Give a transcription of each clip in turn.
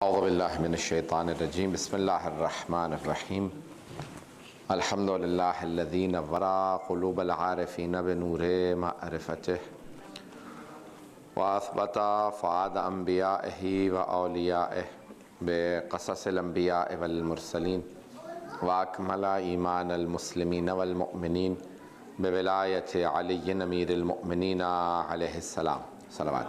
أعوذ بالله من الشيطان الرجيم بسم الله الرحمن الرحيم الحمد لله الذي نور قلوب العارفين بنور معرفته وأثبت فؤاد أنبيائه وأوليائه بقصص الأنبياء والمرسلين وأكمل إيمان المسلمين والمؤمنين بولاية علي أمير المؤمنين عليه السلام صلوات.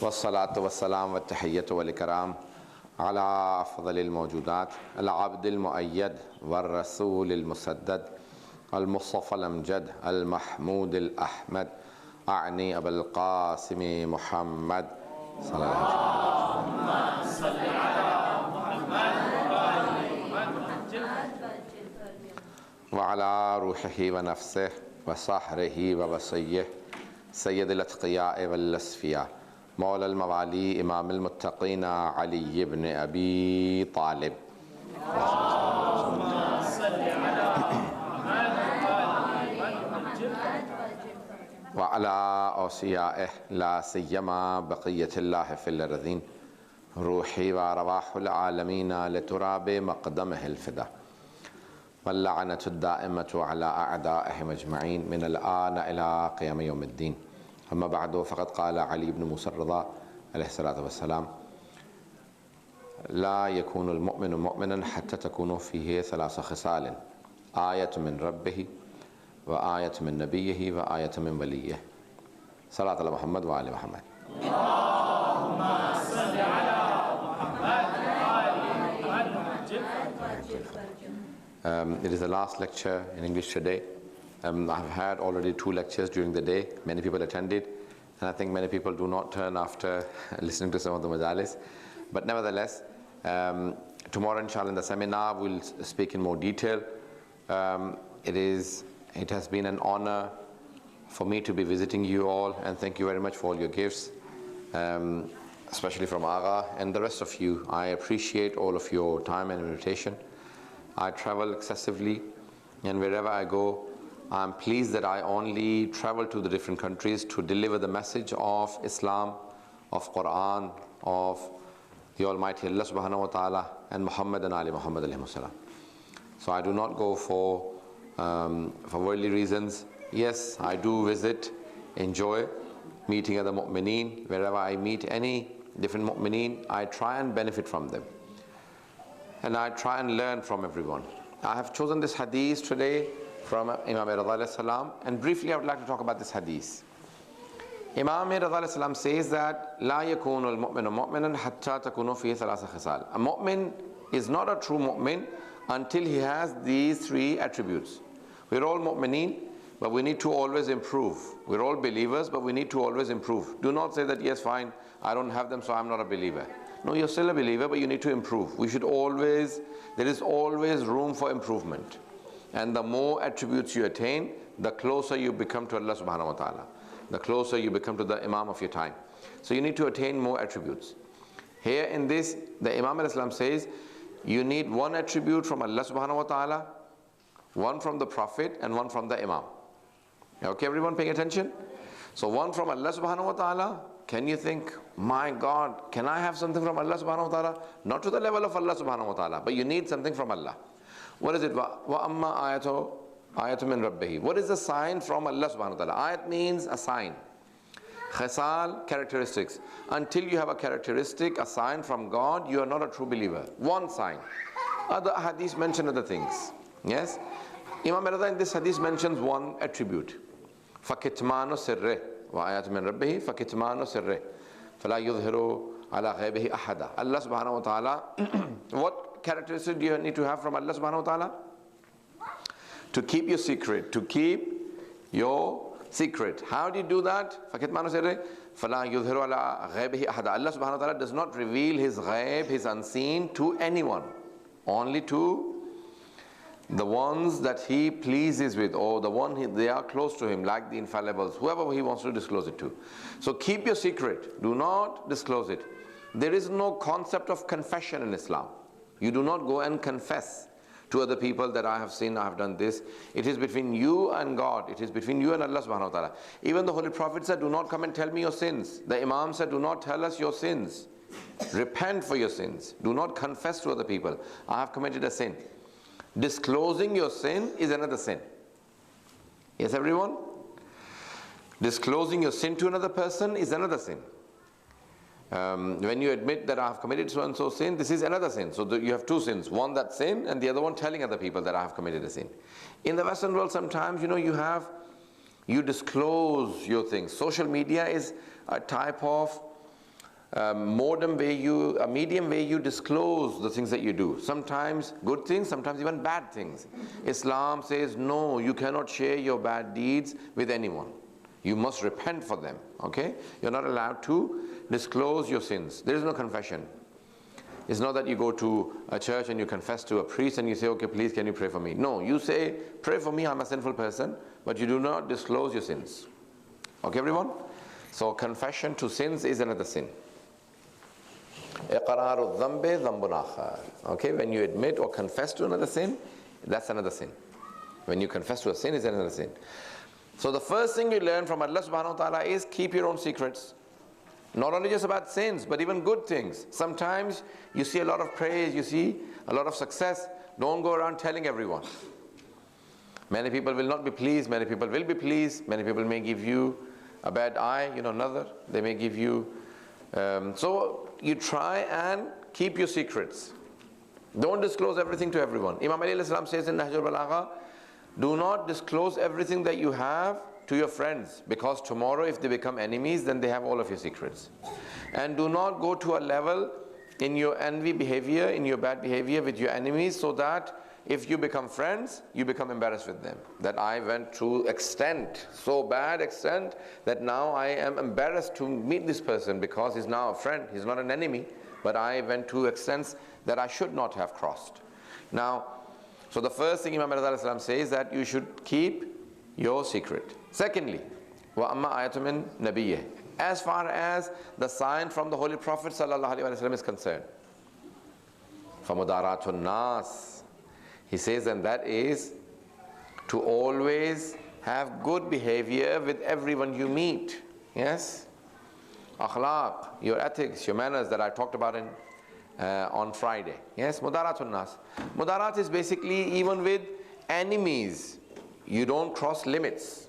والصلاة والسلام والتحية والإكرام على أفضل الموجودات العبد المؤيد والرسول المسدد المصطفى الأمجد المحمود الأحمد أعني أبا القاسم محمد صلى الله عليه وسلم وعلى روحه ونفسه وصحره ووصيه سيد الأتقياء والأصفياء مولى الموالي إمام المتقين علي بن أبي طالب وعلى أوصيائه لا سيما بقية الله في الأرضين روحي وأرواح العالمين لتراب مقدمه الفدا واللعنة الدائمة على أعدائهم أجمعين من الآن إلى قيام يوم الدين. أما بعد فقد قال علي بن موسى الرضا عليه الصلاة والسلام لا يكون المؤمن مؤمنا حتى تكون فيه ثلاث خصال آية من ربه وآية من نبيه وآية من وليه. صلاة على محمد وآل محمد. اللهم صل على محمد وآل محمد. It is the last lecture in English today. I've had already 2 lectures during the day. Many people attended, and I think many people do not turn after listening to some of the Majlis. But nevertheless, tomorrow inshallah in the seminar we'll speak in more detail. It has been an honor for me to be visiting you all, and thank you very much for all your gifts, especially from Agha and the rest of you. I appreciate all of your time and invitation. I travel excessively, and wherever I go, I'm pleased that I only travel to the different countries to deliver the message of Islam, of Quran, of the Almighty Allah subhanahu wa ta'ala, and Muhammad and Ali Muhammad alayhi salam. So I do not go for worldly reasons. Yes, I do visit, enjoy meeting other mu'mineen. Wherever I meet any different mu'mineen, I try and benefit from them. And I try and learn from everyone. I have chosen this hadith today from Imam Raza alayhi salam, and briefly I would like to talk about this hadith. Imam Raza alayhi salam says that لا يكون المؤمن مؤمنا حتى تكون فيه ثلاث خصال. A mu'min is not a true mu'min until he has these 3 attributes. We're all mu'mineen, but we need to always improve. We're all believers, but we need to always improve. Do not say that, yes, fine, I don't have them, so I'm not a believer. No, you're still a believer, but you need to improve. There is always room for improvement. And the more attributes you attain, the closer you become to Allah subhanahu wa ta'ala. The closer you become to the Imam of your time. So you need to attain more attributes. Here in this, the Imam al-Islam says, you need 1 attribute from Allah subhanahu wa ta'ala, 1 from the Prophet, and 1 from the Imam. Okay, everyone paying attention? So 1 from Allah subhanahu wa ta'ala. Can you think, my God, can I have something from Allah subhanahu wa ta'ala? Not to the level of Allah subhanahu wa ta'ala, but you need something from Allah. What is it? وَأَمَّا آيَةٌ مِّن رَبِّهِ. What is the sign from Allah subhanahu wa ta'ala? Ayat means a sign. Khasal, characteristics. Until you have a characteristic, a sign from God, you are not a true believer. 1 sign. Other hadith mention other things. Yes? Imam Raza in this hadith mentions 1 attribute. فَكِتْمَانُ سِرِّهِ وَآيَةٌ مِّن رَبِّهِ فَكِتْمَانُ سِرِّهِ فَلَا يُظْهِرُ عَلَى غَيْبِهِ أَحَدًا. Allah subhanahu wa ta'ala, what characteristic do you need to have from Allah subhanahu wa ta'ala? To keep your secret. To keep your secret. How do you do that? فَكِتْمَانُ سِرِّهِ فَلَا يُظْهِرُ عَلَى غَيْبِهِ أَحَدًا. Allah subhanahu wa ta'ala does not reveal His ghaib, His unseen, to anyone. Only to the ones that He pleases with, or the one they are close to Him, like the infallibles, whoever He wants to disclose it to. So keep your secret. Do not disclose it. There is no concept of confession in Islam. You do not go and confess to other people that I have sinned, I have done this. It is between you and God. It is between you and Allah subhanahu wa ta'ala. Even the Holy Prophet said, do not come and tell me your sins. The Imam said, do not tell us your sins. Repent for your sins. Do not confess to other people. I have committed a sin. Disclosing your sin is another sin. Yes, everyone? Disclosing your sin to another person is another sin. When you admit that I have committed so and so sin, this is another sin. So you have two sins. One, that sin, and the other one telling other people that I have committed a sin. In the Western world, sometimes, you disclose your things. Social media is a type of a medium way you disclose the things that you do. Sometimes good things, sometimes even bad things. Islam says, no, you cannot share your bad deeds with anyone. You must repent for them, okay? You're not allowed to disclose your sins. There is no confession. It's not that you go to a church and you confess to a priest and you say, okay, please, can you pray for me? No, you say, pray for me, I'm a sinful person, but you do not disclose your sins. Okay, everyone? So confession to sins is another sin. Okay, when you admit or confess to another sin, that's another sin. When you confess to a sin, is another sin. So the first thing you learn from Allah subhanahu wa ta'ala is keep your own secrets. Not only just about sins, but even good things. Sometimes you see a lot of praise, you see a lot of success. Don't go around telling everyone. Many people will not be pleased, many people will be pleased. Many people may give you a bad eye, another. They may give you... so you try and keep your secrets. Don't disclose everything to everyone. Imam Ali says in Nahjul Balagha, do not disclose everything that you have to your friends, because tomorrow if they become enemies, then they have all of your secrets. And do not go to a level in your envy behavior, in your bad behavior with your enemies, so that if you become friends, you become embarrassed with them. That I went to extent, so bad extent, that now I am embarrassed to meet this person because he's now a friend, he's not an enemy, but I went to extents that I should not have crossed. Now, so the first thing Imam Raza says that you should keep your secret. Secondly, وَأَمَّا آيَةٌ مِّن نَبِيِّهِ, as far as the sign from the Holy Prophet ﷺ is concerned, فَمُدَارَاتُ النَّاسِ, he says, and that is to always have good behavior with everyone you meet. Yes? Akhlaq, your ethics, your manners that I talked about on Friday. Yes, mudaratun nas. Mudarat is basically even with enemies, you don't cross limits.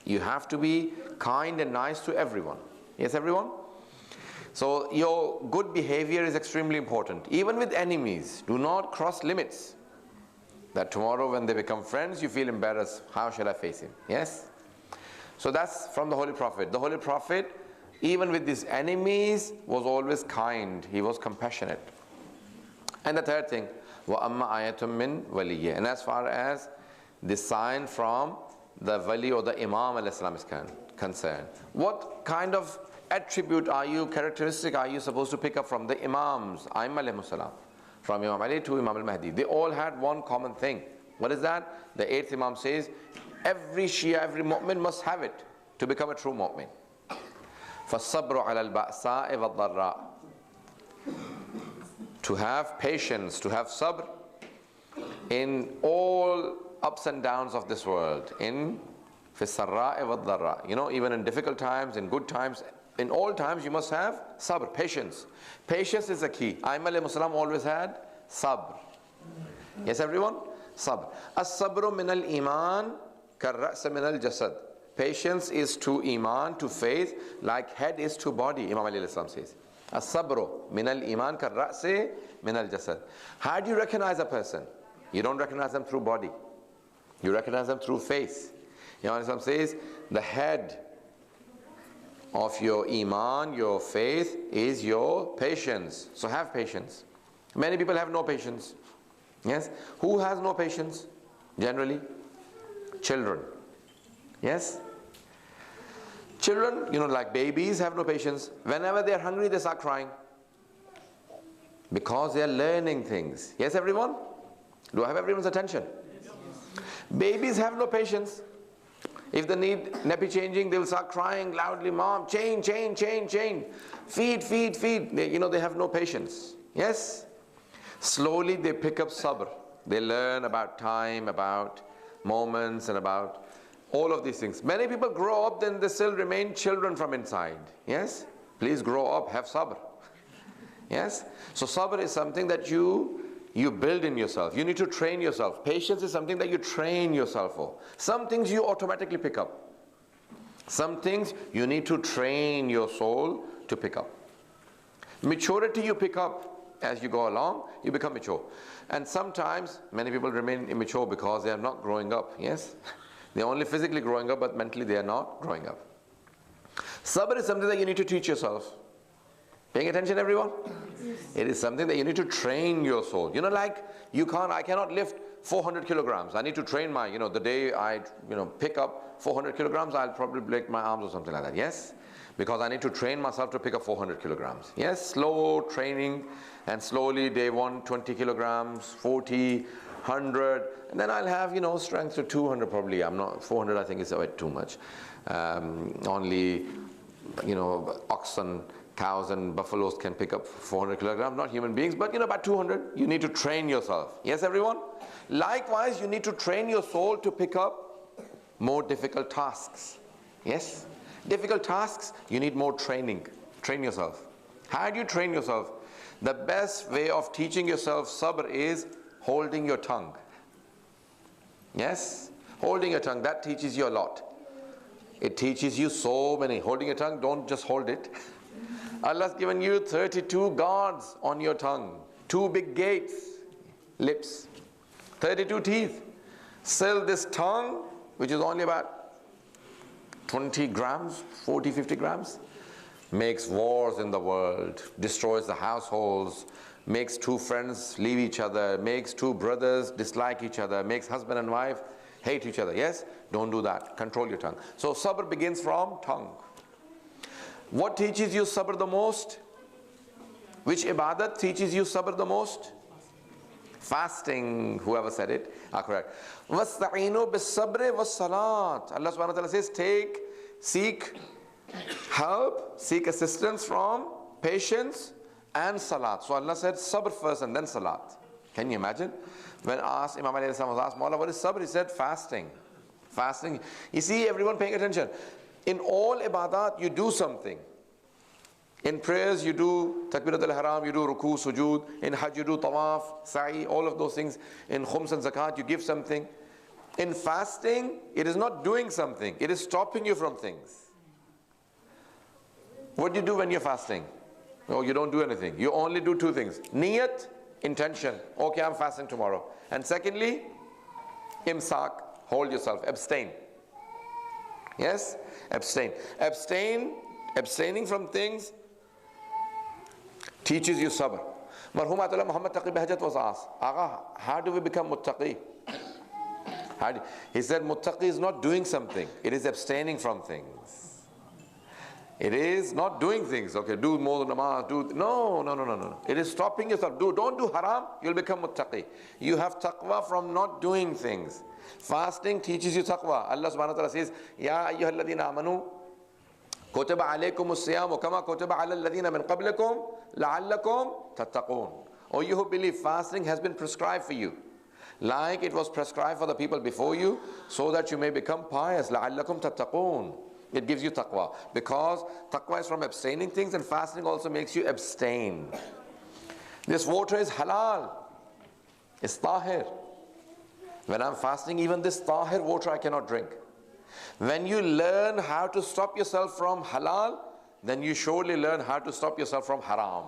You have to be kind and nice to everyone. Yes, everyone? So your good behavior is extremely important. Even with enemies, do not cross limits. That tomorrow when they become friends, you feel embarrassed. How shall I face him? Yes? So that's from the Holy Prophet. The Holy Prophet, even with his enemies, was always kind. He was compassionate. And the third thing, وَأَمَّا آيَةٌ مِّن وَلِيِّهِ, and as far as the sign from the wali or the Imam al-Islam is concerned, what kind of attribute characteristic are you supposed to pick up from the Imams, alayhimussalam, from Imam Ali to Imam al-Mahdi? They all had one common thing. What is that? The 8th Imam says, every Shia, every mu'min must have it to become a true mu'min. فَالصَّبْرُ عَلَى الْبَأْسَاءِ وَالضَّرَّاءِ, to have patience, to have sabr in all ups and downs of this world, in فِالسَّرَّاءِ وَالضَّرَّاءِ, even in difficult times, in good times, in all times you must have sabr, patience. Patience is the key. Aimma alayhi always had sabr. Yes, everyone? Sabr. As-sabru min al-iman kar-ra's min al-jasad. Patience is to iman, to faith, like head is to body, Imam Ali says. As-sabru min al-iman kar-ra's min al-jasad. How do you recognize a person? You don't recognize them through body. You recognize them through face. Imam Ali says, the head of your iman, your faith, is your patience. So have patience. Many people have no patience. Yes? Who has no patience? Generally, children. Yes? Children, like babies, have no patience. Whenever they are hungry, they start crying. Because they are learning things. Yes, everyone? Do I have everyone's attention? Yes. Babies have no patience. If they need nappy changing, they will start crying loudly, Mom, change. Feed. They have no patience. Yes? Slowly they pick up sabr. They learn about time, about moments, and about all of these things. Many people grow up, then they still remain children from inside. Yes? Please grow up, have sabr. Yes? So sabr is something that you build in yourself. You need to train yourself. Patience is something that you train yourself for. Some things you automatically pick up. Some things you need to train your soul to pick up. Maturity you pick up as you go along, you become mature. And sometimes many people remain immature because they are not growing up. Yes? They're only physically growing up, but mentally they are not growing up. Sabr is something that you need to teach yourself. Paying attention, everyone? Yes. It is something that you need to train your soul. You know, like I cannot lift 400 kilograms. I need to train my, the day I, pick up 400 kilograms, I'll probably break my arms or something like that. Yes? Because I need to train myself to pick up 400 kilograms. Yes? Slow training, and slowly day 1, 20 kilograms, 40, 100, and then I'll have, strength to 200 probably. 400 I think is a bit too much. Only, oxen, cows and buffaloes can pick up 400 kilograms, not human beings, but about 200. You need to train yourself. Yes, everyone? Likewise, you need to train your soul to pick up more difficult tasks. Yes? Difficult tasks, you need more training. Train yourself. How do you train yourself? The best way of teaching yourself sabr is holding your tongue. Yes? Holding your tongue, that teaches you a lot. It teaches you so many. Holding your tongue, don't just hold it. Allah's given you 32 guards on your tongue. 2 big gates, lips, 32 teeth. Still this tongue, which is only about 20 grams, 40, 50 grams, makes wars in the world, destroys the households, makes 2 friends leave each other, makes 2 brothers dislike each other, makes husband and wife hate each other. Yes? Don't do that. Control your tongue. So sabr begins from tongue. What teaches you sabr the most? Which ibadat teaches you sabr the most? Fasting. Whoever said it are correct. وَاسْتَعِينُوا بِالصَّبْرِ وَالصَّلَاةِ. Allah subhanahu wa ta'ala says, seek help, seek assistance from patience and salat. So Allah said sabr first and then salat. Can you imagine? When Imam was asked, Mawla, what is sabr? He said fasting. Fasting. You see, everyone paying attention. In all ibadat, you do something. In prayers, you do takbirat al-haram, you do ruku, sujood. In hajj, you do tawaf, sa'i, all of those things. In khums and zakat, you give something. In fasting, it is not doing something. It is stopping you from things. What do you do when you're fasting? No, you don't do anything. You only do 2 things. Niyat, intention. Okay, I'm fasting tomorrow. And secondly, imsak, hold yourself, abstain. Yes? Abstain. Abstaining from things teaches you sabr. Marhumatullah Muhammad Taqi Bahjat was asked, Agha, how do we become muttaqi? He said, muttaqi is not doing something. It is abstaining from things. It is not doing things. Okay, do more than namaz, no. It is stopping yourself. Don't do haram, you'll become muttaqi. You have taqwa from not doing things. Fasting teaches you taqwa. Allah subhanahu wa ta'ala says, Ya ayyuhalladhina amanu, kutiba alaykumus siyamu kama kutiba ala alladhina min qablikum la'allakum tattaqun. O you who believe, fasting has been prescribed for you, like it was prescribed for the people before you, so that you may become pious. La'allakum tattaqun. It gives you taqwa. Because taqwa is from abstaining things, and fasting also makes you abstain. This water is halal. It's tahir. When I'm fasting, even this tahir water I cannot drink. When you learn how to stop yourself from halal, then you surely learn how to stop yourself from haram.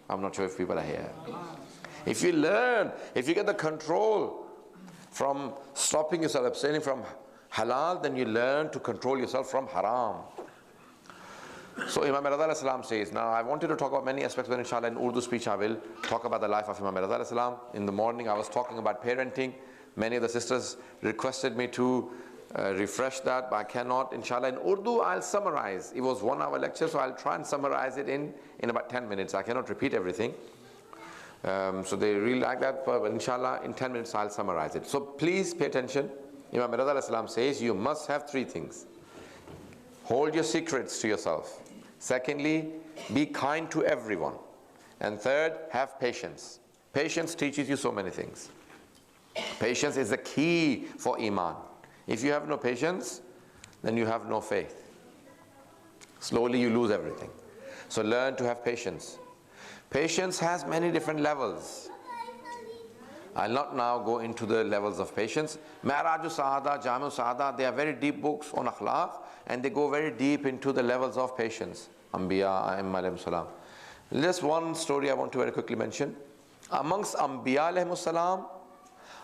I'm not sure if people are here. If you get the control from stopping yourself, abstaining from halal, then you learn to control yourself from haram. So Imam Raza says, now I wanted to talk about many aspects, but inshallah in Urdu speech I will talk about the life of Imam Raza. In the morning I was talking about parenting. Many of the sisters requested me to refresh that, but I cannot. Inshallah in Urdu I'll summarize. It was 1 hour lecture, so I'll try and summarize it in about 10 minutes. I cannot repeat everything. So they really like that, but inshallah in 10 minutes I'll summarize it. So please pay attention. Imam Raza says you must have 3 things. Hold your secrets to yourself. Secondly, be kind to everyone. And third, have patience. Patience teaches you so many things. Patience is the key for Iman. If you have no patience, then you have no faith. Slowly you lose everything. So learn to have patience. Patience has many different levels. I'll not now go into the levels of patience. Mi'raju Sa'ada, Jamu Sa'ada, they are very deep books on akhlaq, and they go very deep into the levels of patience. Anbiya, A'imma alayhim salam. Just one story I want to very quickly mention. Amongst Anbiya alayhim salam,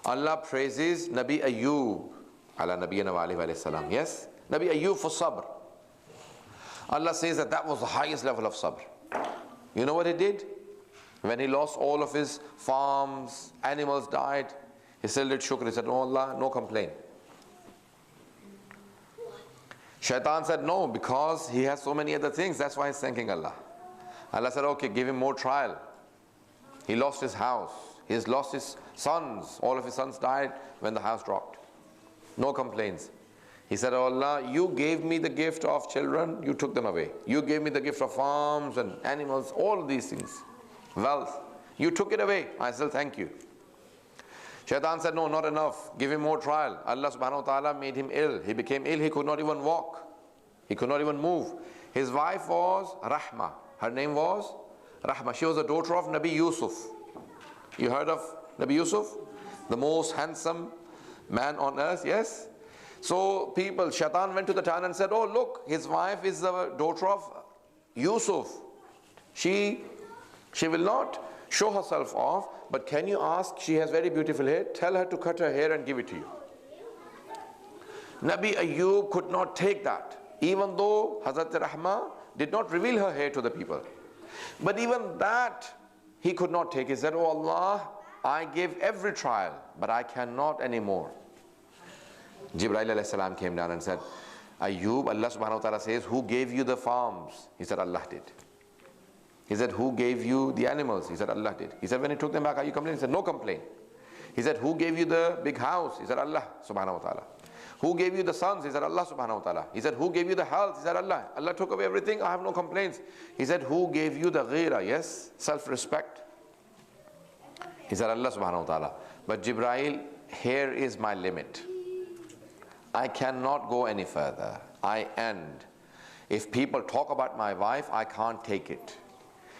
Allah praises Nabi Ayyub, ala Nabiyyina wa alayhi wa salam. Yes? Nabi Ayyub for sabr. Allah says that that was the highest level of sabr. You know what he did? When he lost all of his farms, animals died, he still did shukr. He said, "Oh Allah, no complaint." Shaitan said, "No, because he has so many other things, that's why he's thanking Allah." Allah said, "Okay, give him more trial." He lost his house, he's lost his sons, all of his sons died when the house dropped. No complaints. He said, "Oh Allah, you gave me the gift of children, you took them away. You gave me the gift of farms and animals, all these things, wealth. You took it away, I still thank you." Shaitan said, "No, not enough. Give him more trial." Allah subhanahu wa ta'ala made him ill. He became ill, he could not even walk. He could not even move. His wife was Rahma. Her name was Rahma. She was a daughter of Nabi Yusuf. You heard of Nabi Yusuf? The most handsome man on earth, yes? So people, Shaitan went to the town and said, "Oh look, his wife is the daughter of Yusuf. She will not show herself off, but can you ask, she has very beautiful hair, tell her to cut her hair and give it to you." Nabi Ayyub could not take that, even though Hazrat Rahma did not reveal her hair to the people. But even that he could not take. He said, "Oh Allah, I gave every trial, but I cannot anymore." Jibreel alayhi salam came down and said, "Ayyub, Allah subhanahu wa ta'ala says, who gave you the farms?" He said, "Allah did." He said, "Who gave you the animals?" He said, "Allah did." He said, "When he took them back, are you complaining?" He said, "No complaint." He said, "Who gave you the big house?" He said, "Allah subhanahu wa ta'ala." "Who gave you the sons?" He said, "Allah subhanahu wa ta'ala." He said, "Who gave you the health?" He said, "Allah." Allah took away everything, I have no complaints. He said, "Who gave you the ghira?" Yes, self-respect. He said, "Allah subhanahu wa ta'ala." But Jibreel, here is my limit. I cannot go any further. I end. If people talk about my wife, I can't take it.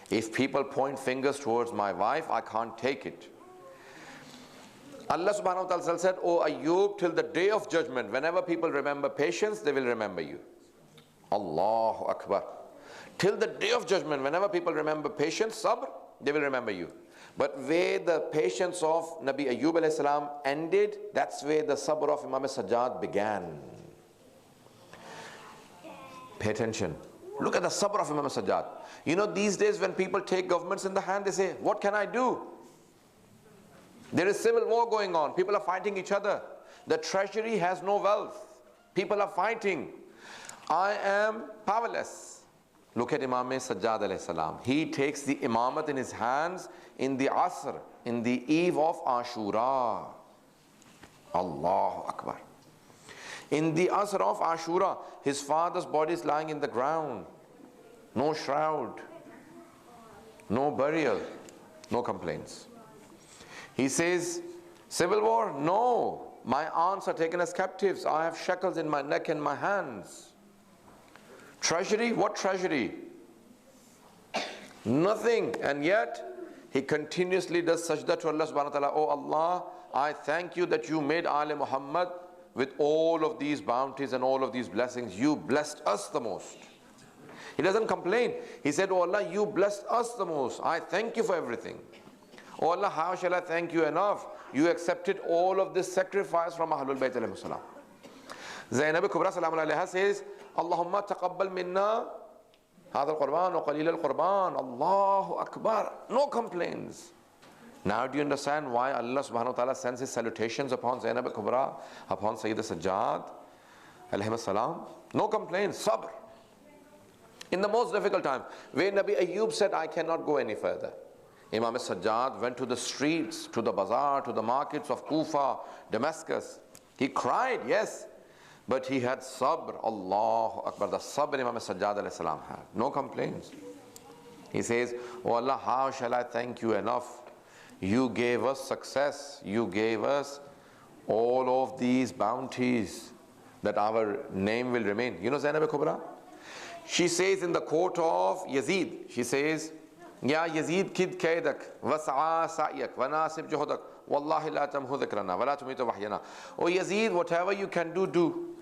If people point fingers towards my wife, I can't take it. Allah subhanahu wa ta'ala said, "Oh Ayyub, till the day of judgment, whenever people remember patience, they will remember you." Allahu Akbar. Till the day of judgment, whenever people remember patience, sabr, they will remember you. But where the patience of Nabi Ayyub alayhi salam ended, that's where the sabr of Imam Sajjad began. Pay attention. Look at the sabr of Imam Sajjad. You know, these days when people take governments in the hand, they say, "What can I do?" There is civil war going on. People are fighting each other. The treasury has no wealth. People are fighting. I am powerless. Look at Imam Sajjad alayhi salam. He takes the imamat in his hands in the Asr, in the eve of Ashura. Allahu Akbar. In the Asr of Ashura, his father's body is lying in the ground. No shroud, no burial, no complaints. He says, "Civil war? No. My aunts are taken as captives. I have shackles in my neck and my hands. Treasury? What treasury? Nothing." And yet, he continuously does sajda to Allah subhanahu wa ta'ala. "Oh Allah, I thank you that you made Ali Muhammad with all of these bounties and all of these blessings. You blessed us the most." He doesn't complain. He said, "Oh Allah, you blessed us the most. I thank you for everything. Oh Allah, how shall I thank you enough? You accepted all of this sacrifice from Ahlul Bayt alayhi salam." Zainab Kubra salam alayha says, "Allahumma taqabbal minna hadha al-Qurban wa qalil al-Qurban." Allahu Akbar. No complaints. Now do you understand why Allah subhanahu wa ta'ala sends his salutations upon Zainab Kubra, upon Sayyid Sajjad alayhi salam? No complaints, sabr. In the most difficult time, where Nabi Ayyub said, "I cannot go any further," Imam Sajjad went to the streets, to the bazaar, to the markets of Kufa, Damascus. He cried, yes, but he had sabr. Allahu Akbar. The sabr Imam Sajjad alayhi salam had. No complaints. He says, "Oh Allah, how shall I thank you enough? You gave us success. You gave us all of these bounties, that our name will remain. You know Zainab Kubra? She says in the court of Yazid, she says, Ya Yazid kid kaidak, was'a sa'yak, wa nasib juhudak, wallahi la tamhu dhikrana, wa la tumitu wahyana. Oh Yazid, whatever you can do, do.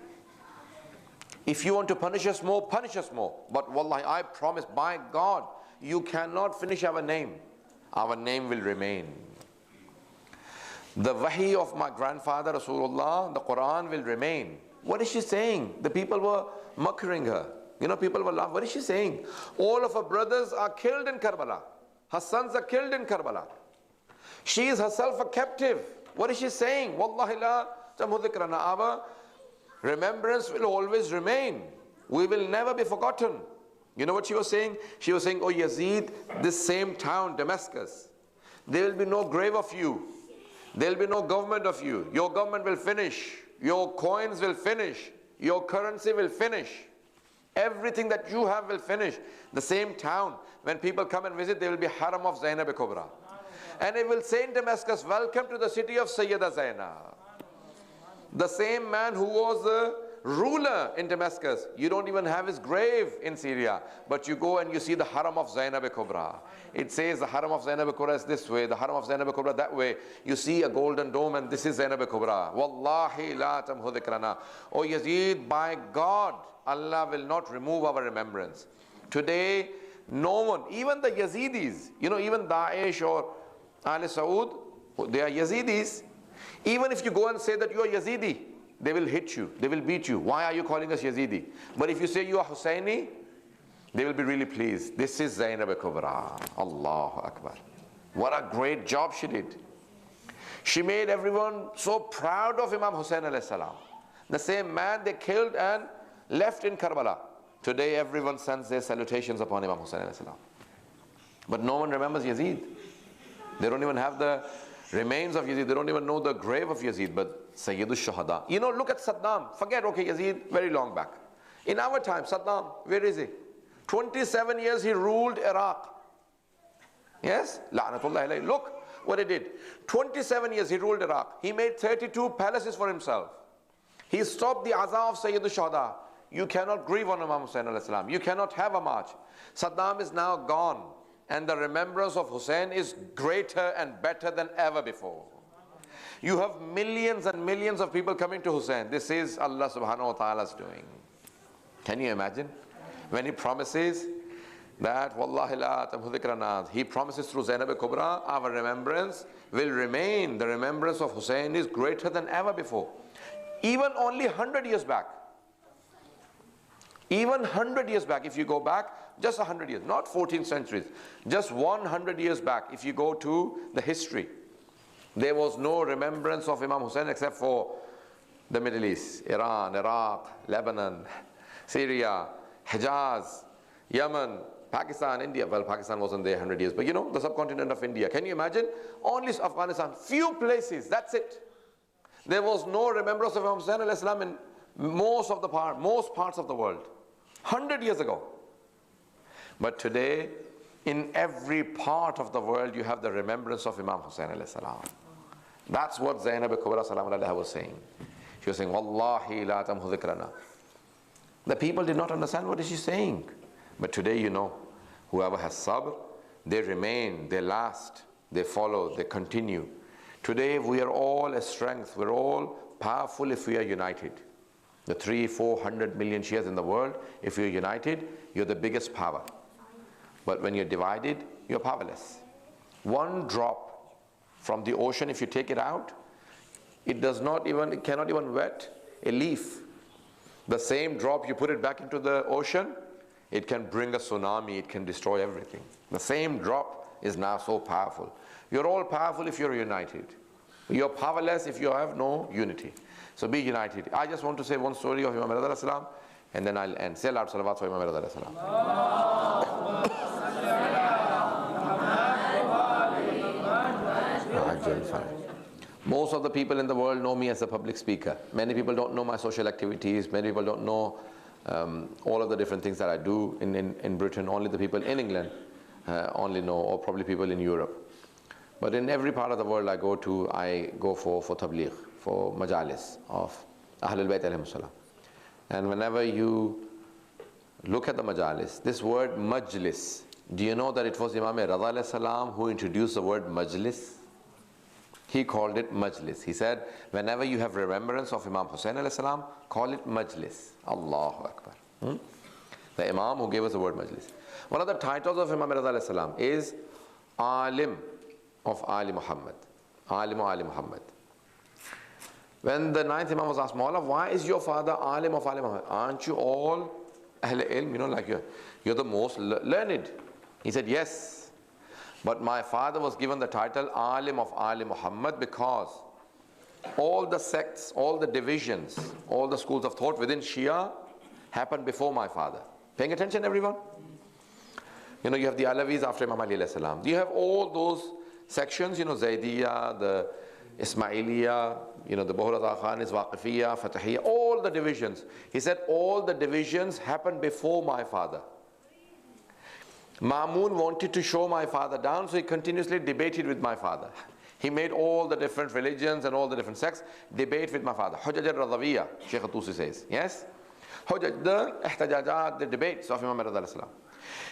If you want to punish us more, punish us more. But wallahi, I promise, by God, you cannot finish our name. Our name will remain. The wahi of my grandfather Rasulullah, the Quran will remain. What is she saying? The people were mocking her. You know, people were laughing. What is she saying? All of her brothers are killed in Karbala. Her sons are killed in Karbala. She is herself a captive. What is she saying? Wallahi la tamhu dhikrana. Our remembrance will always remain. We will never be forgotten. You know what she was saying? She was saying, oh Yazid, this same town, Damascus, there will be no grave of you. There will be no government of you. Your government will finish. Your coins will finish. Your currency will finish. Everything that you have will finish. The same town, when people come and visit, there will be haram of Zainab Kubra. And it will say in Damascus, welcome to the city of Sayyida Zainab. The same man who was the ruler in Damascus, you don't even have his grave in Syria, but you go and you see the haram of Zainab Kubra. It says the haram of Zainab Kubra is this way, the haram of Zainab Kubra that way. You see a golden dome and this is Zainab Kubra. Wallahi la tamhu dhikrana. Oh Yazid, by God, Allah will not remove our remembrance. Today, no one, even the Yazidis, you know, even Daesh or Al Saud, they are Yazidis. Even if you go and say that you are Yazidi, they will hit you, they will beat you. Why are you calling us Yazidi? But if you say you are Husseini, they will be really pleased. This is Zainab Kubra. Allahu Akbar. What a great job she did. She made everyone so proud of Imam Hussein alayhi salam. The same man they killed and left in Karbala. Today everyone sends their salutations upon Imam Hussein alayhi salam. But no one remembers Yazid. They don't even have the remains of Yazid. They don't even know the grave of Yazid. But Sayyidul Shuhada. You know, look at Saddam. Forget, okay, Yazid, very long back. In our time, Saddam, where is he? 27 years he ruled Iraq. Yes? La'natullah alayhi. Look what he did. 27 years he ruled Iraq. He made 32 palaces for himself. He stopped the azah of Sayyidul Shuhada. You cannot grieve on Imam Hussein alayhi salam. You cannot have a march. Saddam is now gone. And the remembrance of Hussein is greater and better than ever before. You have millions and millions of people coming to Hussein. This is Allah subhanahu wa ta'ala's doing. Can you imagine? When he promises that, Wallahi la tamhu dhikrana, he promises through Zainab Kubra, our remembrance will remain. The remembrance of Hussein is greater than ever before. Even only 100 years back. Even 100 years back, if you go back, just 100 years, not 14 centuries, just 100 years back, if you go to the history, there was no remembrance of Imam Hussein except for the Middle East, Iran, Iraq, Lebanon, Syria, Hijaz, Yemen, Pakistan, India. Well, Pakistan wasn't there 100 years, but you know, the subcontinent of India. Can you imagine? Only Afghanistan, few places, that's it. There was no remembrance of Imam Hussein alayhi salam in most parts of the world. 100 years ago. But today, in every part of the world, you have the remembrance of Imam Hussein alayhi salam. That's what Zainab Kubra salam alayha was saying. She was saying, Wallahi la tamhu dhikrana. The people did not understand what is she saying. But today, you know, whoever has sabr, they remain, they last, they follow, they continue. Today, we are all a strength. We're all powerful if we are united. The 300-400 million Shias in the world, if you're united, you're the biggest power. But when you're divided, you're powerless. One drop from the ocean, if you take it out, it cannot even wet a leaf. The same drop, you put it back into the ocean, it can bring a tsunami, it can destroy everything. The same drop is now so powerful. You're all powerful if you're united. You're powerless if you have no unity. So be united. I just want to say one story of Imam Raza salam, and then I'll end. Say loud salawat for Imam Raza salam. Most of the people in the world know me as a public speaker. Many people don't know my social activities. Many people don't know all of the different things that I do in Britain. Only the people in England only know, or probably people in Europe. But in every part of the world I go to, I go for tabligh, for Majalis of Ahlul Bayt alayhimus salam. And whenever you look at the Majalis, this word Majlis, do you know that it was Imam Raza alayhi salam who introduced the word Majlis? He called it Majlis. He said, whenever you have remembrance of Imam Hussain alayhi salam, call it Majlis. Allahu Akbar. The Imam who gave us the word Majlis. One of the titles of Imam Raza alayhi salam is Alim of Ali Muhammad. Alim of Ali Muhammad. When the ninth Imam was asked, Mawla, why is your father Alim of Ali Muhammad? Aren't you all Ahl Ilm? You know, like you're the most learned. He said, yes. But my father was given the title Alim of Ali Muhammad because all the sects, all the divisions, all the schools of thought within Shia happened before my father. Paying attention, everyone? You know, you have the Alawis after Imam Ali alayhi salam. You have all those sections, you know, Zaydiyya, the Ismailiyya, you know, the Bahur Raza Khan is Waqifiyya, Fatahiyya, all the divisions. He said all the divisions happened before my father. Ma'mun wanted to show my father down, so he continuously debated with my father. He made all the different religions and all the different sects debate with my father. Hujjaj al-Radawiyya, Shaykh Tusi says. Yes? Hujjaj, the ihtajajat, the debates of Imam Raza alayhi salam.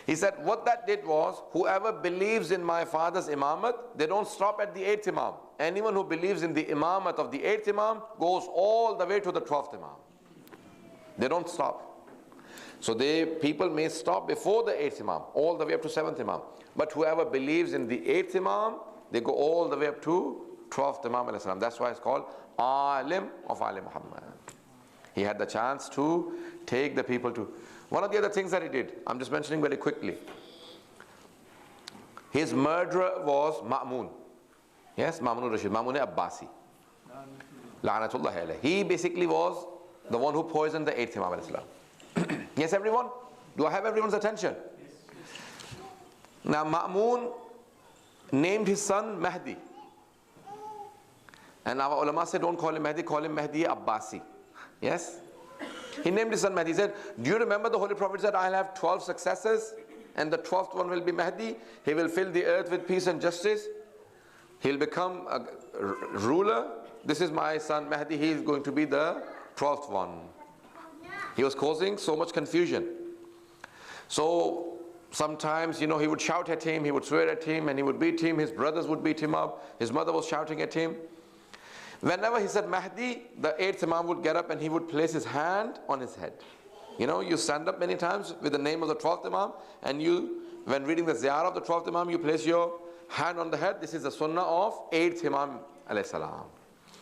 He said what that did was, whoever believes in my father's imamat, they don't stop at the 8th Imam. Anyone who believes in the imamat of the 8th Imam goes all the way to the 12th Imam. They don't stop. So people may stop before the 8th Imam, all the way up to 7th Imam. But whoever believes in the 8th Imam, they go all the way up to 12th Imam alayhi salam. That's why it's called Alim of Ali Muhammad. He had the chance to take the people to. One of the other things that he did, I'm just mentioning very quickly. His murderer was Ma'mun. Yes, Ma'mun Rashid, Ma'mun Abbasi. La'natullah alayhi. He basically was the one who poisoned the 8th Imam alayhi salam. Yes, everyone? Do I have everyone's attention? Now, Ma'mun named his son Mahdi. And our ulama said, don't call him Mahdi, call him Mahdi Abbasi. Yes? He named his son Mahdi. He said, do you remember the Holy Prophet said, I'll have 12 successors and the 12th one will be Mahdi. He will fill the earth with peace and justice. He'll become a ruler. This is my son Mahdi. He is going to be the 12th one. He was causing so much confusion. So sometimes, you know, he would shout at him, he would swear at him, and he would beat him. His brothers would beat him up. His mother was shouting at him. Whenever he said Mahdi, the 8th Imam would get up and he would place his hand on his head. You know, you stand up many times with the name of the 12th Imam, and you, when reading the ziyarah of the 12th Imam, you place your hand on the head. This is the sunnah of 8th Imam alayhi salam.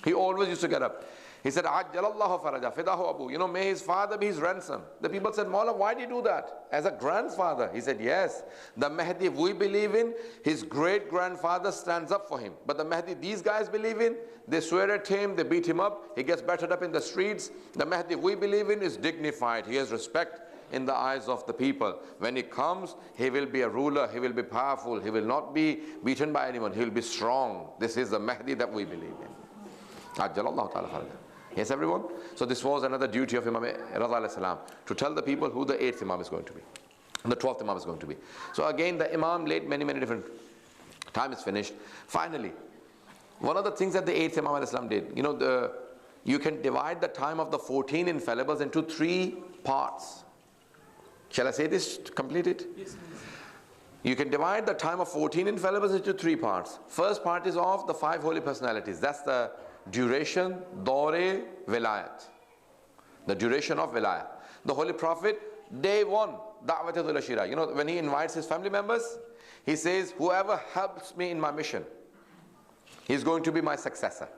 He always used to get up. He said, Ajjalallahu faraja, fidahu abu. You know, may his father be his ransom. The people said, Mawla, why did you do that? As a grandfather. He said, yes, the Mahdi we believe in, his great-grandfather stands up for him. But the Mahdi these guys believe in, they swear at him, they beat him up, he gets battered up in the streets. The Mahdi we believe in is dignified, he has respect in the eyes of the people. When he comes, he will be a ruler, he will be powerful, he will not be beaten by anyone, he will be strong. This is the Mahdi that we believe in. Ajjalallahu ta'ala faraja. Yes, everyone? So this was another duty of Imam Raza alayhi salam, to tell the people who the 8th Imam is going to be, and the 12th Imam is going to be. So again, the Imam laid many different. Time is finished. Finally, one of the things that the 8th Imam alayhi salam did, you know, you can divide the time of the 14 infallibles into 3 parts. Shall I say this to complete it? Yes. You can divide the time of 14 infallibles into 3 parts. First part is of the 5 holy personalities. That's the duration, Dore Vilayat. The duration of Vilayat. The Holy Prophet, day 1, Da'watul Ashira. You know, when he invites his family members, he says, whoever helps me in my mission, he's going to be my successor.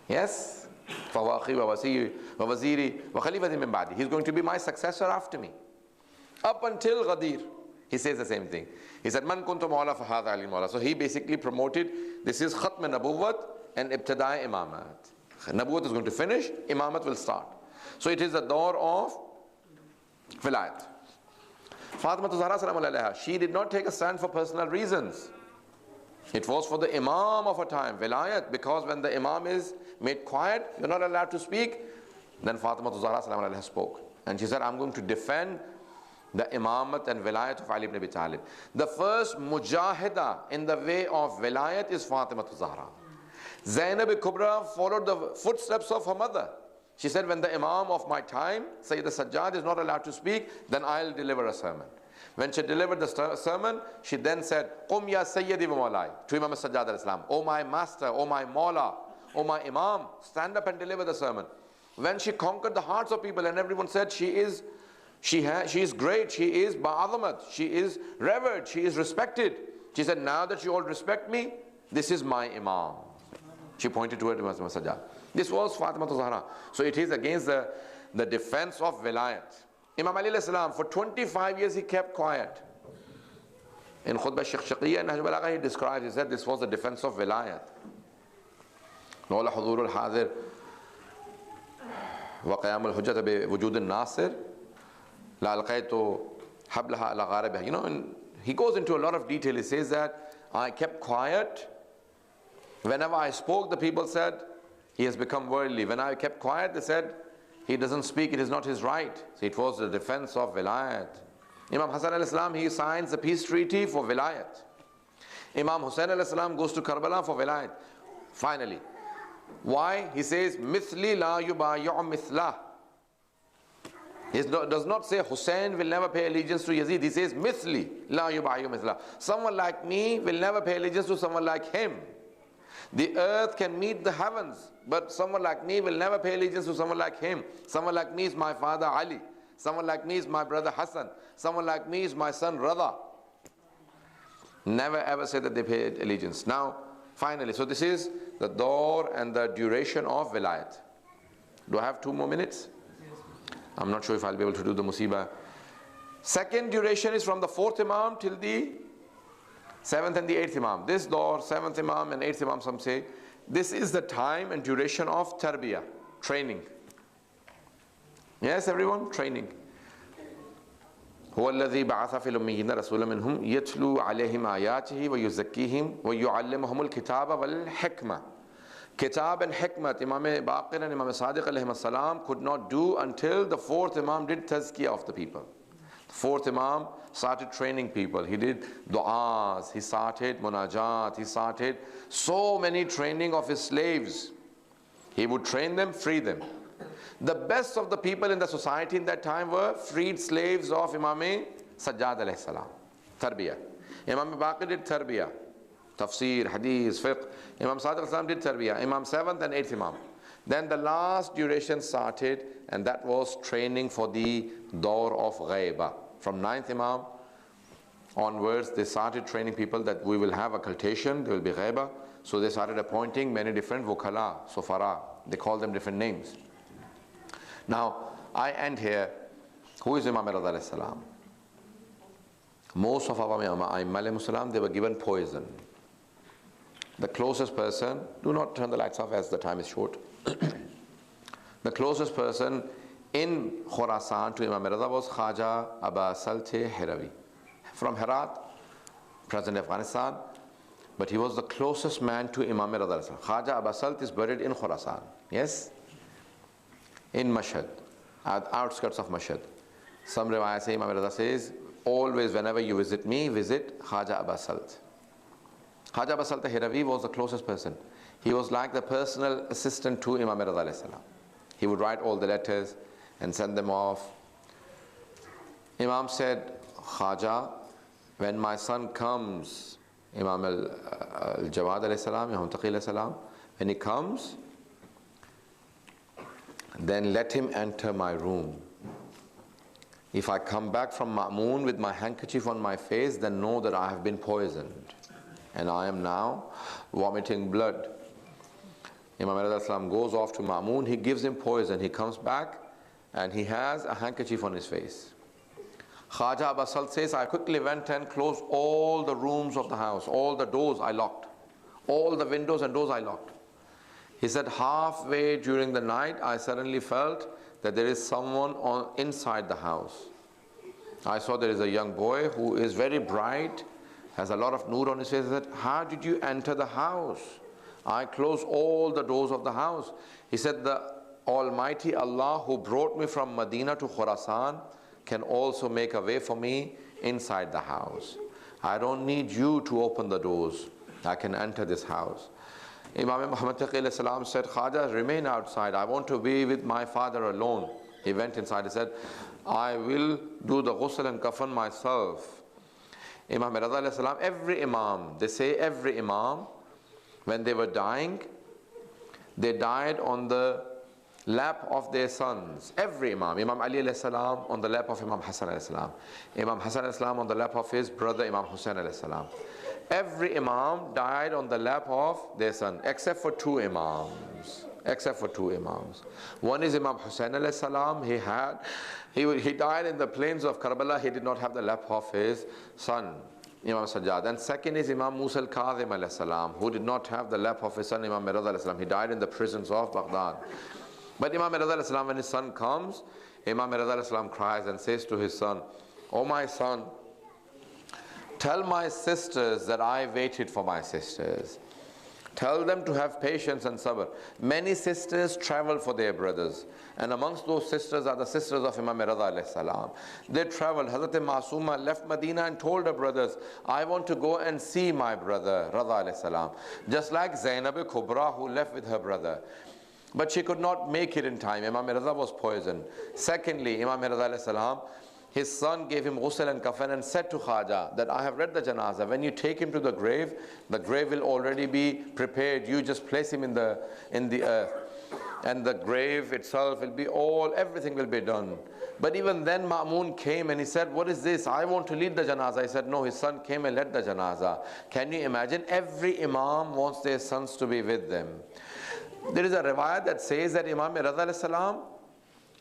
Yes? He's going to be my successor after me. Up until Ghadir, he says the same thing. He said, Man kuntu mawla fahadha ali mawla. So he basically promoted, this is Khatm Nabuwwat and Ibtidai Imamat. Nabuwwat is going to finish, Imamat will start. So it is the door of Vilayat. Fatima Zahra salam alayha, she did not take a stand for personal reasons. It was for the Imam of her time, Vilayat, because when the Imam is made quiet, you're not allowed to speak, then Fatima Zahra salam alayha spoke. And she said, I'm going to defend the Imamat and Vilayat of Ali ibn Abi Talib. The first mujahida in the way of Vilayat is Fatima Zahra. Zainab Kubra followed the footsteps of her mother. She said, when the Imam of my time, Sayyid Sajjad, is not allowed to speak, then I'll deliver a sermon. When she delivered the sermon, she then said, Qum ya Sayyidi wa Mawlai, to Imam Sajjad al-Islam, O my master, O my Mawla, O my Imam, stand up and deliver the sermon. When she conquered the hearts of people and everyone said, she is great, she is ba'azamat, she is revered, she is respected. She said, now that you all respect me, this is my Imam. She pointed toward Imam Sajjad. This was Fatima Zahra. So it is against the defense of Vilayat. Imam Ali alayhi salam, for 25 years he kept quiet. In Khutbah Shakhshaqiyya and Nahj Balagha he described, he said this was the defense of Vilayat. Nawla Hudurul Hadir wa Qiyamul Hujjata bi Wujudin Nasir La Alqaitu Hablaha ala Gharabiha. You know, and he goes into a lot of detail. He says that I kept quiet. Whenever I spoke, the people said, he has become worldly. When I kept quiet, they said, he doesn't speak, it is not his right. So it was the defense of Vilayat. Imam Hassan al-Islam, he signs the peace treaty for Vilayat. Imam Hussain al-Islam goes to Karbala for Vilayat. Finally. Why? He says, Mithli la yubayu mithlah. He does not say Hussein will never pay allegiance to Yazid. He says, Mithli la yubayu mithlah. Someone like me will never pay allegiance to someone like him. The earth can meet the heavens, but someone like me will never pay allegiance to someone like him. Someone like me is my father Ali. Someone like me is my brother Hassan. Someone like me is my son Raza. Never ever say that they paid allegiance. Now, finally, so this is the door and the duration of Vilayat. Do I have 2 more minutes? I'm not sure if I'll be able to do the Musibah. Second duration is from the 4th Imam till the 7th and the 8th Imam. This door, 7th Imam and 8th Imam, some say, this is the time and duration of tarbiyah, training. Yes, everyone? Training. هو الذي بعث في الأميين رسولا منهم يتلو عليهم آياته ويزكيهم ويعلمهم الكتاب والحكمة. Kitab and Hikmat, Imam Baqir and Imam Sadiq alayhim as-salam could not do until the 4th Imam did tazkiyah of the people. The 4th Imam started training people. He did du'as, he started munajat, he started so many training of his slaves. He would train them, free them. The best of the people in the society in that time were freed slaves of Imam Sajjad alayhi salam. Tarbiyah. Imam Baqir did tarbiyah. Tafsir, Hadith, Fiqh. Imam Sadiq al-Islam did tarbiyah. Imam 7th and 8th Imam. Then the last duration started, and that was training for the door of Ghaiba. From 9th Imam onwards, they started training people that we will have occultation, there will be Ghaiba. So they started appointing many different Wukala, Sufara. They call them different names. Now, I end here. Who is Imam Raza alayhi salam? Most of our Imam, they were given poison. The closest person, do not turn the lights off as the time is short. The closest person in Khurasan to Imam Raza was Khaja Aba Salte Hirawi from Herat, present Afghanistan, but he was the closest man to Imam Raza. Khaja Aba Salt is buried in Khurasan, yes, in Mashhad, at the outskirts of Mashhad. Some riwayat say, Imam Raza says, always whenever you visit me, visit Khaja Aba Salt. Khaja Aba Salt Hirawi was the closest person. He was like the personal assistant to Imam Raza alayhi salam. He would write all the letters and send them off. Imam said, Khaja, when my son comes, Imam al-Jawad alayhi salam, Imam Taqi alayhi salam, when he comes, then let him enter my room. If I come back from Ma'moon with my handkerchief on my face, then know that I have been poisoned and I am now vomiting blood. Imam Raza goes off to Ma'moon, he gives him poison, he comes back and he has a handkerchief on his face. Khaja Aba Salt says, I quickly went and closed all the rooms of the house, all the doors I locked, all the windows and doors I locked. He said, halfway during the night, I suddenly felt that there is someone inside the house. I saw there is a young boy who is very bright, has a lot of noor on his face. I said, how did you enter the house? I closed all the doors of the house. He said, the Almighty Allah who brought me from Medina to Khurasan can also make a way for me inside the house. I don't need you to open the doors. I can enter this house. Imam Muhammad Taqi salam said, Khaja, remain outside. I want to be with my father alone. He went inside. He said, I will do the ghusl and kafan myself. Imam Raza salam, every Imam, they say every Imam, when they were dying, they died on the lap of their sons. Every Imam. Imam Ali salam on the lap of Imam Hassan salam. Imam Hassan salam on the lap of his brother Imam Hussein salam. Every Imam died on the lap of their son, except for two Imams. Except for two Imams. One is Imam Hussein salam. He died in the plains of Karbala. He did not have the lap of his son, Imam Sajjad. And second is Imam Musa al-Kadhim salam, who did not have the lap of his son, Imam Raza salam. He died in the prisons of Baghdad. But Imam Raza salam, when his son comes, Imam Raza salam cries and says to his son, "Oh my son, tell my sisters that I waited for my sisters. Tell them to have patience and sabr." Many sisters travel for their brothers, and amongst those sisters are the sisters of Imam Raza salam. They traveled. Hazrat Masuma left Medina and told her brothers, "I want to go and see my brother Raza salam." Just like Zainab Kubra, who left with her brother, but she could not make it in time. Imam Raza was poisoned. Secondly, Imam Raza salam, his son gave him ghusl and kafan and said to Khaja that I have read the janazah. When you take him to the grave will already be prepared. You just place him in the earth, and the grave itself will be everything will be done. But even then Ma'mun came and he said, "What is this? I want to lead the janazah." He said, "No." His son came and led the janazah. Can you imagine? Every Imam wants their sons to be with them. There is a riwayat that says that Imam Raza salam,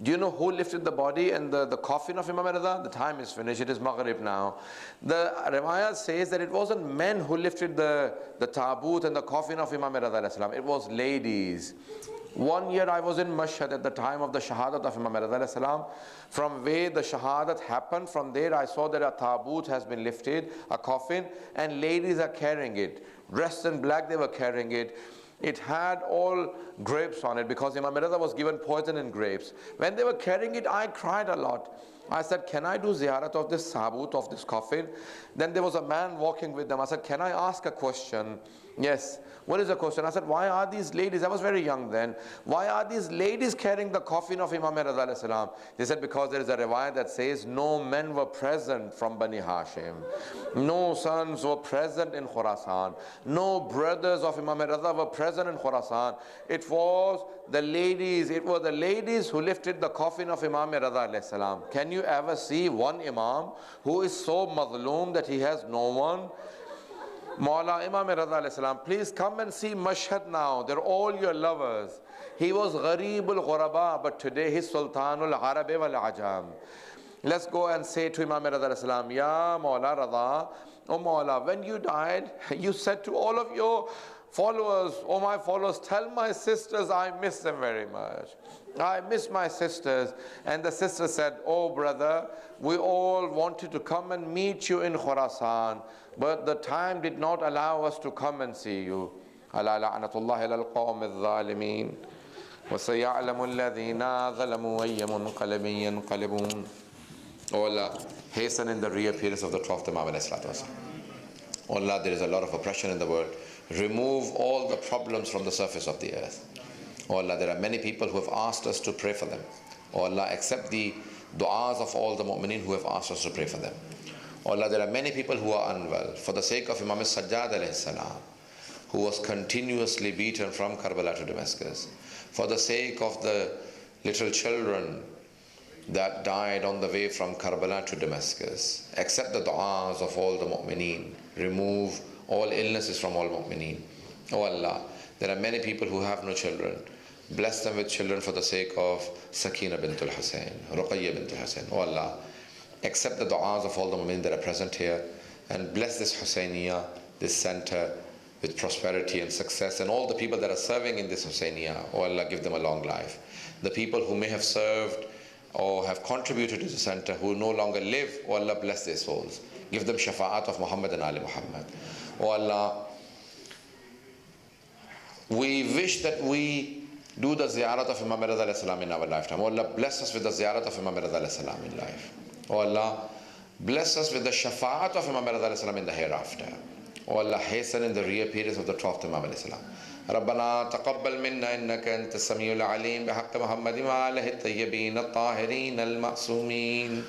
do you know who lifted the body and the coffin of Imam Raza? The time is finished, it is Maghrib now. The riwayat says that it wasn't men who lifted the taboot and the coffin of Imam Raza salam, it was ladies. One year I was in Mashhad at the time of the shahadat of Imam Raza salam. From where the shahadat happened, from there I saw that a taboot has been lifted, a coffin, and ladies are carrying it. Dressed in black, they were carrying it. It had all grapes on it because Imam Raza was given poison in grapes. When they were carrying it, I cried a lot. I said, "Can I do ziyarat of this taboot, of this coffin?" Then there was a man walking with them. I said, "Can I ask a question?" "Yes." "What is the question?" I said, "Why are these ladies," I was very young then, "why are these ladies carrying the coffin of Imam Raza salam?" They said, "Because there is a riwayat that says no men were present from Bani Hashim. No sons were present in Khurasan. No brothers of Imam Raza were present in Khurasan. It was the ladies who lifted the coffin of Imam Raza salam." Can you ever see one Imam who is so mazloom that he has no one? Mawla Imam Raza salam, please come and see Mashhad now. They're all your lovers. He was Ghareebul Ghuraba, but today he's Sultanul Arabi wal Ajam. Let's go and say to Imam Raza salam, "Ya Mawla Raza, oh Mawla, when you died, you said to all of your followers, oh my followers, tell my sisters I miss them very much. I miss my sisters." And the sister said, "Oh brother, we all wanted to come and meet you in Khurasan, but the time did not allow us to come and see you." Ala la'natullahi lal qawm al-zalimin wa sayalamu alladhina zalamu ayya munqalibin yanqalibun. Oh Allah, hasten in the reappearance of the Prophet Muhammad sallallahu alaihi wasallam. Oh Allah, there is a lot of oppression in the world. Remove all the problems from the surface of the earth. Oh Allah, there are many people who have asked us to pray for them. Oh Allah, accept the du'as of all the mu'mineen who have asked us to pray for them. Oh Allah, there are many people who are unwell. For the sake of Imam Sajjad alayhi salam, who was continuously beaten from Karbala to Damascus. For the sake of the little children that died on the way from Karbala to Damascus. Accept the du'as of all the mu'mineen. Remove all illnesses from all mu'mineen. Oh Allah, there are many people who have no children. Bless them with children for the sake of Sakina bintul Hussein, Ruqayya bintul Hussein. Oh Allah, accept the du'as of all the mu'mineen that are present here and bless this Husayniyah, this center, with prosperity and success, and all the people that are serving in this Husayniyah. Oh Allah, give them a long life. The people who may have served or have contributed to the center who no longer live, oh Allah, bless their souls. Give them shafa'at of Muhammad and Ali Muhammad. Oh Allah, we wish that we do the ziyarat of Imam Raza salam in our lifetime. Oh Allah, bless us with the ziyarat of Imam Raza salam in life. Oh Allah, bless us with the shafa'at of Imam Raza salam in the hereafter. Oh Allah, hasten in the reappearance of the Prophet Imam salam. ربنا تقبل منا إنك أنت السميع العليم بحق محمد وآله الطيبين الطاهرين المعصومين.